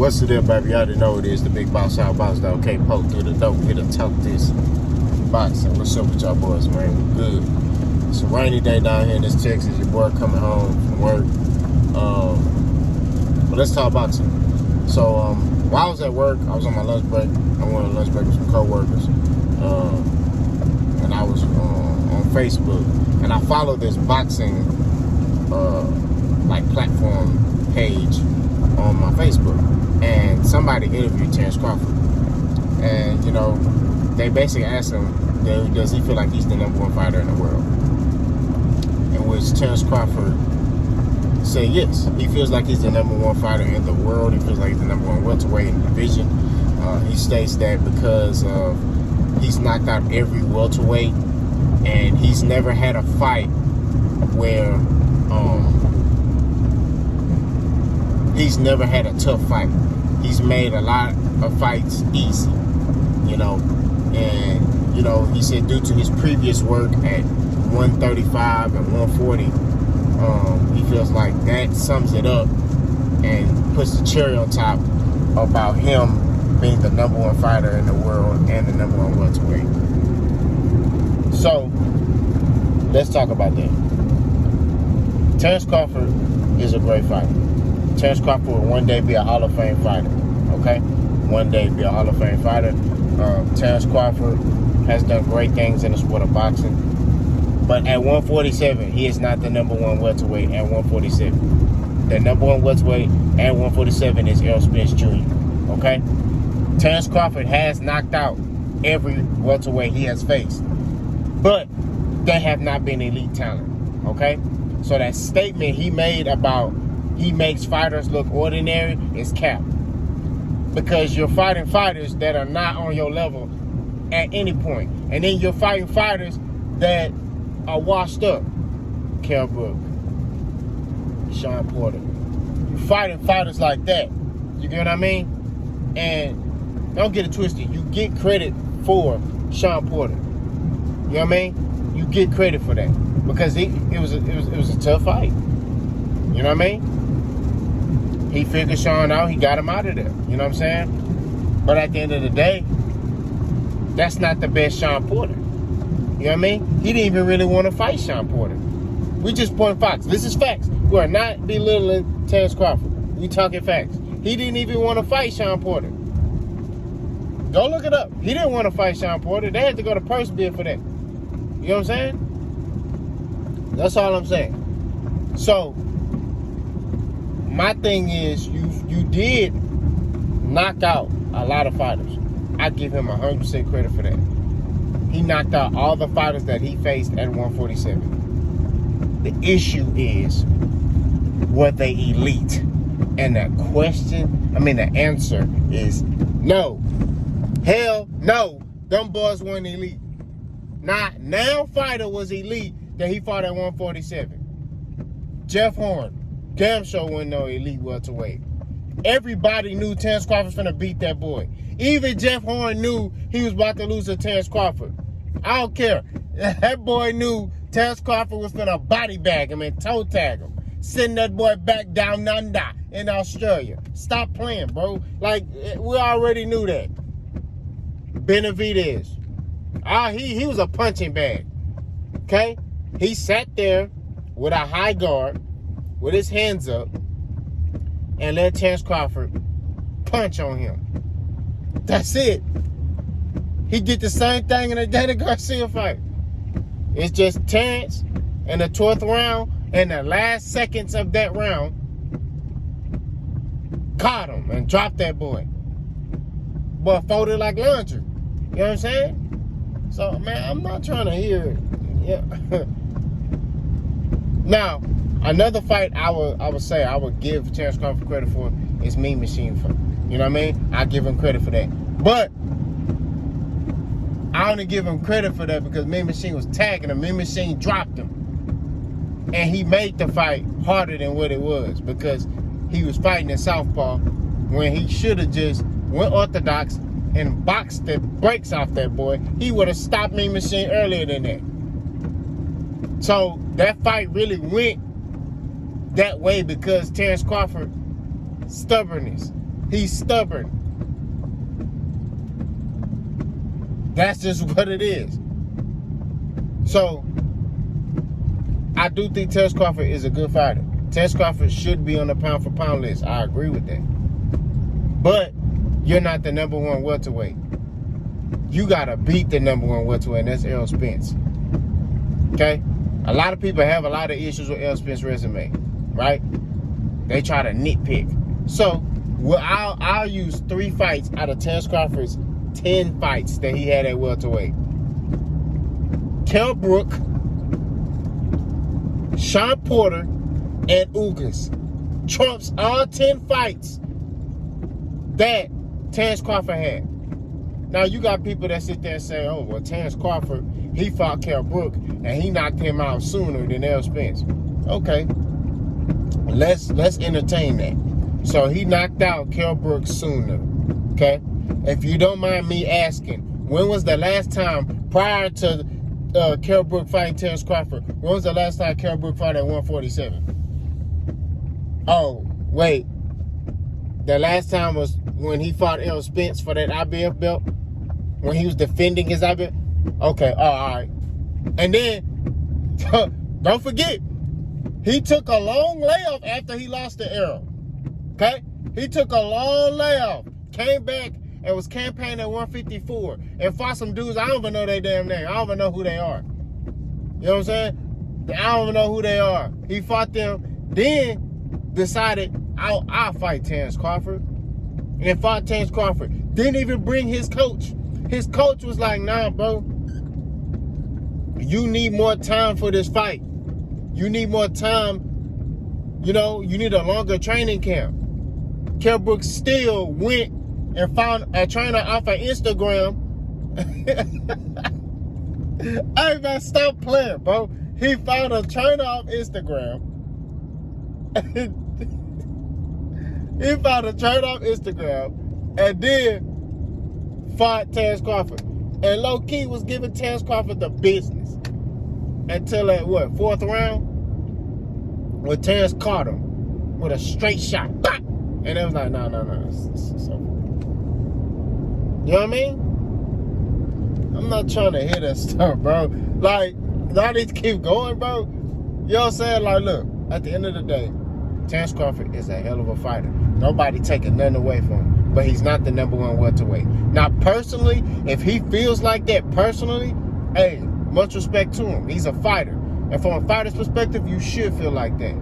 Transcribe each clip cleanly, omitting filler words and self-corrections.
What's the deal, baby? You already know it is the big boss out boss dog. Can't poke through the dope. Here to talk this boxing. What's up with y'all boys, man? We good. It's a rainy day down here in this Texas. Your boy coming home from work. But let's talk boxing. So while I was at work, I was on my lunch break. I went on lunch break with some co-workers. And I was on Facebook. And I followed this boxing like platform page on my Facebook. And somebody interviewed Terence Crawford. And, you know, they basically asked him, does he feel like he's the number one fighter in the world? In which Terence Crawford said yes. He feels like he's the number one fighter in the world. He feels like he's the number one welterweight in the division. He states that because he's knocked out every welterweight, and he's never had a fight where he's never had a tough fight. He's made a lot of fights easy, you know. And, you know, he said due to his previous work at 135 and 140, he feels like that sums it up and puts the cherry on top about him being the number one fighter in the world and the number one welterweight. So, let's talk about that. Terence Crawford is a great fighter. Terence Crawford will one day be a Hall of Fame fighter, okay? One day be a Hall of Fame fighter. Terence Crawford has done great things in the sport of boxing. But at 147, he is not the number one welterweight at 147. The number one welterweight at 147 is Errol Spence Jr., okay? Terence Crawford has knocked out every welterweight he has faced. But they have not been elite talent, okay? So that statement he made about he makes fighters look ordinary is cap. Because you're fighting fighters that are not on your level at any point. And then you're fighting fighters that are washed up. Kell Brook, Sean Porter. You're fighting fighters like that. You get what I mean? And don't get it twisted. You get credit for Sean Porter. You know what I mean? You get credit for that. Because it was a tough fight. You know what I mean? He figured Sean out. He got him out of there. You know what I'm saying? But at the end of the day, that's not the best Sean Porter. You know what I mean? He didn't even really want to fight Sean Porter. We just point facts. This is facts. We are not belittling Terence Crawford. We talking facts. He didn't even want to fight Sean Porter. Go look it up. He didn't want to fight Sean Porter. They had to go to purse bid for that. You know what I'm saying? That's all I'm saying. So, my thing is, you did knock out a lot of fighters. I give him 100% credit for that. He knocked out all the fighters that he faced at 147. The issue is, were they elite? And the answer is no. Hell no. Them boys weren't elite. Now fighter was elite that he fought at 147. Jeff Horn. Damn sure wasn't no elite welterweight. Everybody knew Terence Crawford was finna beat that boy. Even Jeff Horn knew he was about to lose to Terence Crawford. I don't care. That boy knew Terence Crawford was finna body bag him and toe tag him. Send that boy back down under in Australia. Stop playing, bro. Like, we already knew that. Benavidez. He was a punching bag. Okay? He sat there with a high guard, with his hands up, and let Terence Crawford punch on him. That's it. He did the same thing in the Danny Garcia fight. It's just Terence in the 12th round, and the last seconds of that round, caught him and dropped that boy. Boy folded like laundry. You know what I'm saying? So, man, I'm not trying to hear it. Yeah. Now, another fight I would say I would give Terence Crawford credit for is Mean Machine fight. You know what I mean? I give him credit for that. But I only give him credit for that because Mean Machine was tagging him. Mean Machine dropped him. And he made the fight harder than what it was because he was fighting in southpaw when he should have just went orthodox and boxed the brakes off that boy. He would have stopped Mean Machine earlier than that. So that fight really went that way because Terence Crawford stubbornness. He's stubborn. That's just what it is. So, I do think Terence Crawford is a good fighter. Terence Crawford should be on the pound for pound list. I agree with that. But you're not the number one welterweight. You gotta beat the number one welterweight, and that's Errol Spence. Okay? A lot of people have a lot of issues with Errol Spence's resume, right? They try to nitpick. So, I'll use 3 fights out of Terence Crawford's 10 fights that he had at welterweight. Kell Brook, Sean Porter, and Ugas trumps all 10 fights that Terence Crawford had. Now, you got people that sit there and say, oh, well, Terence Crawford, he fought Kell Brook, and he knocked him out sooner than Errol Spence. Okay. Let's entertain that. So, he knocked out Kell Brook sooner. Okay? If you don't mind me asking, when was the last time prior to Kell Brook fighting Terence Crawford, when was the last time Kell Brook fought at 147? Oh, wait. The last time was when he fought Errol Spence for that IBF belt? When he was defending his IBF? Okay, all right. And then, don't forget, he took a long layoff after he lost to Errol. Okay? He took a long layoff. Came back and was campaigning at 154. And fought some dudes, I don't even know their damn name. I don't even know who they are. You know what I'm saying? I don't even know who they are. He fought them, then decided, I'll fight Terence Crawford. And fought Terence Crawford. Didn't even bring his coach. His coach was like, nah, bro. You need more time for this fight. You need more time. You know, you need a longer training camp. Kell Brook still went and found a trainer off of Instagram. Hey, man, stop playing, bro. He found a trainer off Instagram. He found a trainer off Instagram and then fought Terence Crawford. And low-key was giving Terence Crawford the business. Until at, 4th round? When Terence caught him with a straight shot. Bah! And it was like, no. It's over. You know what I mean? I'm not trying to hear that stuff, bro. Like, I need to keep going, bro. You know what I'm saying? Like, look, at the end of the day, Terence Crawford is a hell of a fighter. Nobody taking nothing away from him. But he's not the number one welterweight. Now, personally, if he feels like that personally, hey, much respect to him. He's a fighter. And from a fighter's perspective, you should feel like that.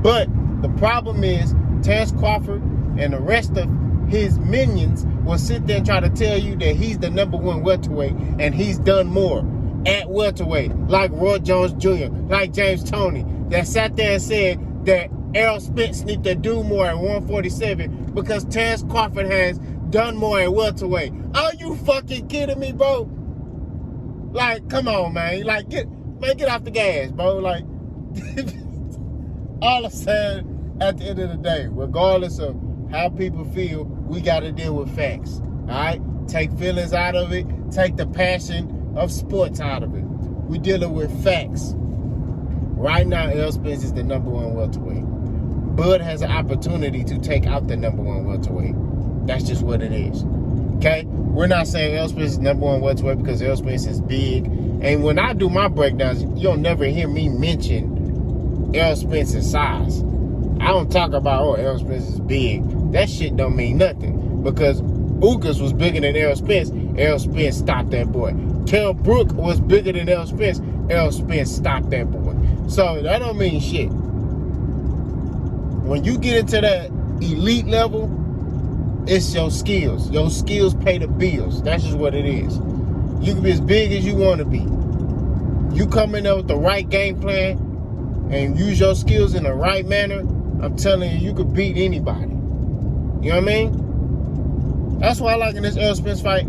But the problem is, Terence Crawford and the rest of his minions will sit there and try to tell you that he's the number one welterweight and he's done more at welterweight. Like Roy Jones Jr., like James Toney, that sat there and said that Errol Spence needs to do more at 147 because Terence Crawford has done more at welterweight. Are you fucking kidding me, bro? Like, come on, man. Like, get off the gas, bro. Like, all I'm saying, at the end of the day, regardless of how people feel, we got to deal with facts. All right? Take feelings out of it. Take the passion of sports out of it. We're dealing with facts. Right now, Errol Spence is the number one welterweight. Bud has an opportunity to take out the number one welterweight. That's just what it is. Okay? We're not saying Errol Spence is number one welterweight because Errol Spence is big. And when I do my breakdowns, you'll never hear me mention Errol Spence's size. I don't talk about, oh, Errol Spence is big. That shit don't mean nothing. Because Ugas was bigger than Errol Spence. Errol Spence stopped that boy. Kell Brook was bigger than Errol Spence. Errol Spence stopped that boy. So that don't mean shit. When you get into that elite level, it's your skills. Your skills pay the bills. That's just what it is. You can be as big as you want to be. You come in there with the right game plan and use your skills in the right manner, I'm telling you, you could beat anybody. You know what I mean? That's why I like in this Errol Spence fight.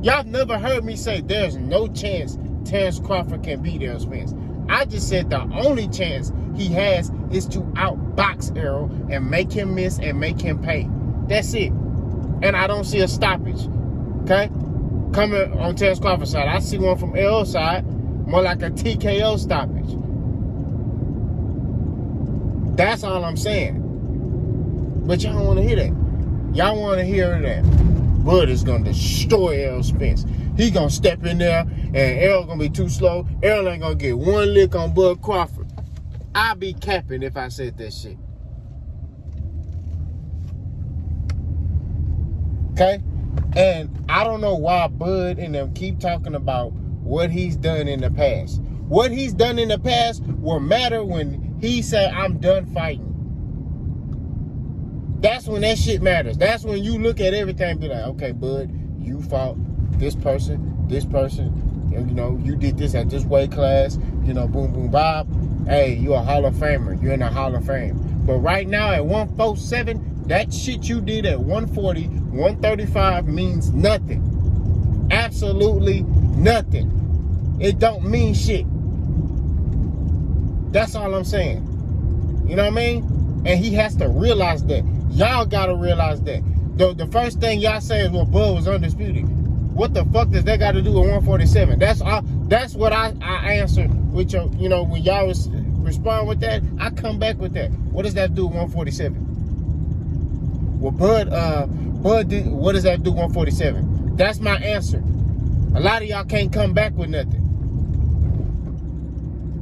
Y'all never heard me say there's no chance Terence Crawford can beat Errol Spence. I just said the only chance he has is to outbox Errol and make him miss and make him pay. That's it. And I don't see a stoppage. Okay? Coming on Terence Crawford's side, I see one from Errol's side, more like a TKO stoppage. That's all I'm saying. But y'all don't want to hear that. Y'all want to hear that? Bud is going to destroy Errol Spence. He going to step in there, and Errol going to be too slow. Errol ain't going to get one lick on Bud Crawford. I'd be capping if I said that shit. Okay? And I don't know why Bud and them keep talking about what he's done in the past. What he's done in the past will matter when he said, I'm done fighting. That's when that shit matters. That's when you look at everything and be like, okay, Bud, you fought this person, you know, you did this at this weight class, you know, boom, boom, bob. Hey, you're a Hall of Famer. You're in the Hall of Fame. But right now at 147, that shit you did at 140, 135 means nothing. Absolutely nothing. It don't mean shit. That's all I'm saying. You know what I mean? And he has to realize that. Y'all gotta realize that. The first thing y'all say is, well, Bud was undisputed. What the fuck does that got to do with 147? That's what I answer with your, you know, when y'all respond with that, I come back with that. What does that do with 147? Well, Bud did, what does that do with 147? That's my answer. A lot of y'all can't come back with nothing.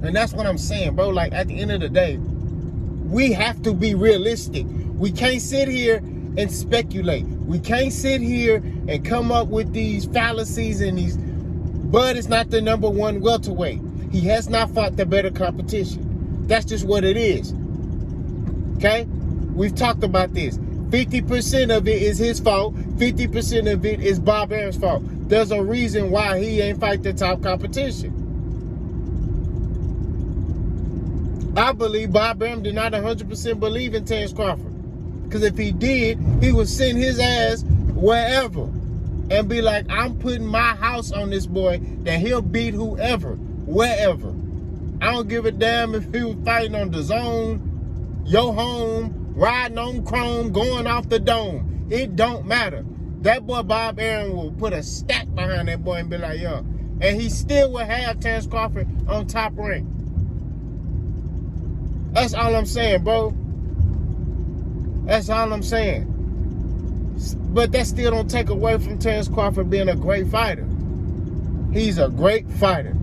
And that's what I'm saying, bro. Like, at the end of the day, we have to be realistic. We can't sit here and speculate. We can't sit here and come up with these fallacies and these. Bud is not the #1 welterweight. He has not fought the better competition. That's just what it is. Okay? We've talked about this. 50% of it is his fault. 50% of it is Bob Arum's fault. There's a reason why he ain't fight the top competition. I believe Bob Arum did not 100% believe in Terence Crawford. Because if he did, he would send his ass wherever and be like, I'm putting my house on this boy that he'll beat whoever, wherever. I don't give a damn if he was fighting on the zone, your home, riding on chrome, going off the dome. It don't matter. That boy Bob Arum will put a stack behind that boy and be like, yo. And he still will have Terence Crawford on top rank. That's all I'm saying, bro. That's all I'm saying. But that still don't take away from Terence Crawford being a great fighter. He's a great fighter.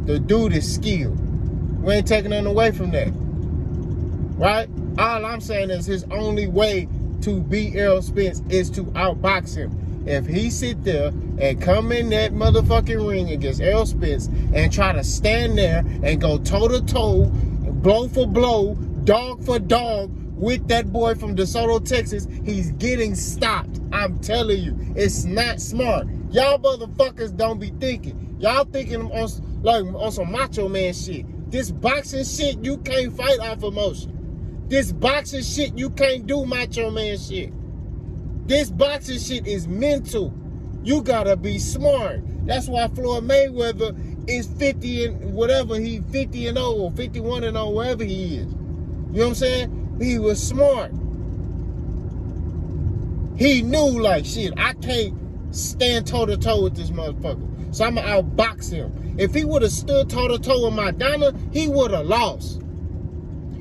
The dude is skilled. We ain't taking nothing away from that. Right? All I'm saying is his only way to beat Errol Spence is to outbox him. If he sit there and come in that motherfucking ring against Errol Spence and try to stand there and go toe-to-toe, blow for blow, dog for dog with that boy from DeSoto, Texas, he's getting stopped. I'm telling you, it's not smart. Y'all motherfuckers don't be thinking. Y'all thinking on some macho man shit. This boxing shit, you can't fight off emotion. This boxing shit, you can't do macho man shit. This boxing shit is mental. You gotta be smart. That's why Floyd Mayweather is 50 and whatever, he 50 and 0 or 51 and 0, wherever he is. You know what I'm saying? He was smart. He knew, like, shit, I can't stand toe-to-toe with this motherfucker. So I'm going to outbox him. If he would have stood toe-to-toe with Madonna, he would have lost.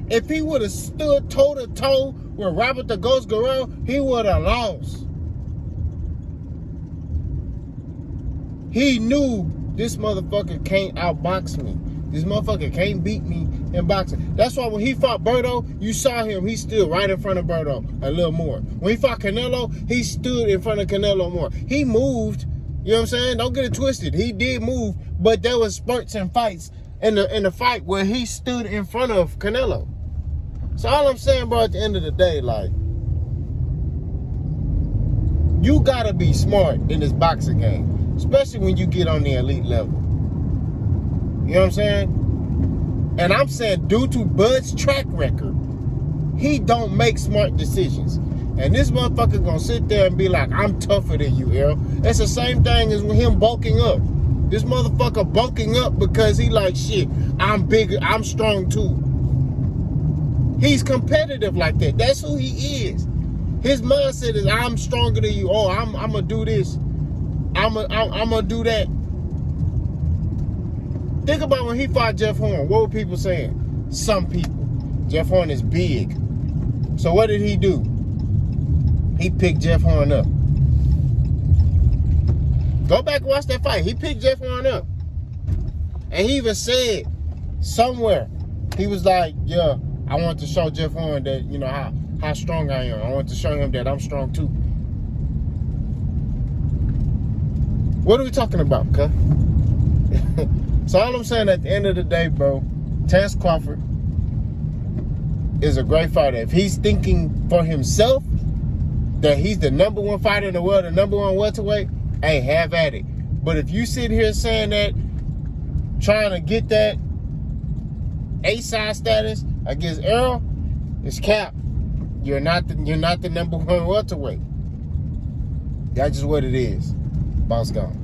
If he would have stood toe-to-toe with Robert the Ghost Guerrero, he would have lost. He knew this motherfucker can't outbox me. This motherfucker can't beat me in boxing. That's why when he fought Berto, you saw him. He stood right in front of Berto a little more. When he fought Canelo, he stood in front of Canelo more. He moved. You know what I'm saying? Don't get it twisted. He did move, but there was spurts and fights in the fight where he stood in front of Canelo. So all I'm saying, bro, at the end of the day, like, you gotta be smart in this boxing game, especially when you get on the elite level. You know what I'm saying? And I'm saying, due to Bud's track record, he don't make smart decisions. And this motherfucker gonna sit there and be like, I'm tougher than you, Errol. That's the same thing as with him bulking up. This motherfucker bulking up because he like, shit, I'm bigger, I'm strong too. He's competitive like that. That's who he is. His mindset is, I'm stronger than you. Oh, I'm gonna do this. I'm gonna do that. Think about when he fought Jeff Horn. What were people saying? Some people. Jeff Horn is big. So what did he do? he picked Jeff Horn up. Go back and watch that fight. He picked Jeff Horn up. And he even said somewhere, he was like, yeah, I want to show Jeff Horn that, you know, how strong I am. I want to show him that I'm strong too. What are we talking about, cuz? So all I'm saying, at the end of the day, bro, Terence Crawford is a great fighter. If he's thinking for himself that he's the number one fighter in the world, the number one welterweight, hey, have at it. But if you sit here saying that, trying to get that A-side status against Errol, it's cap. You're not the number one welterweight. That's just what it is. Boss gone.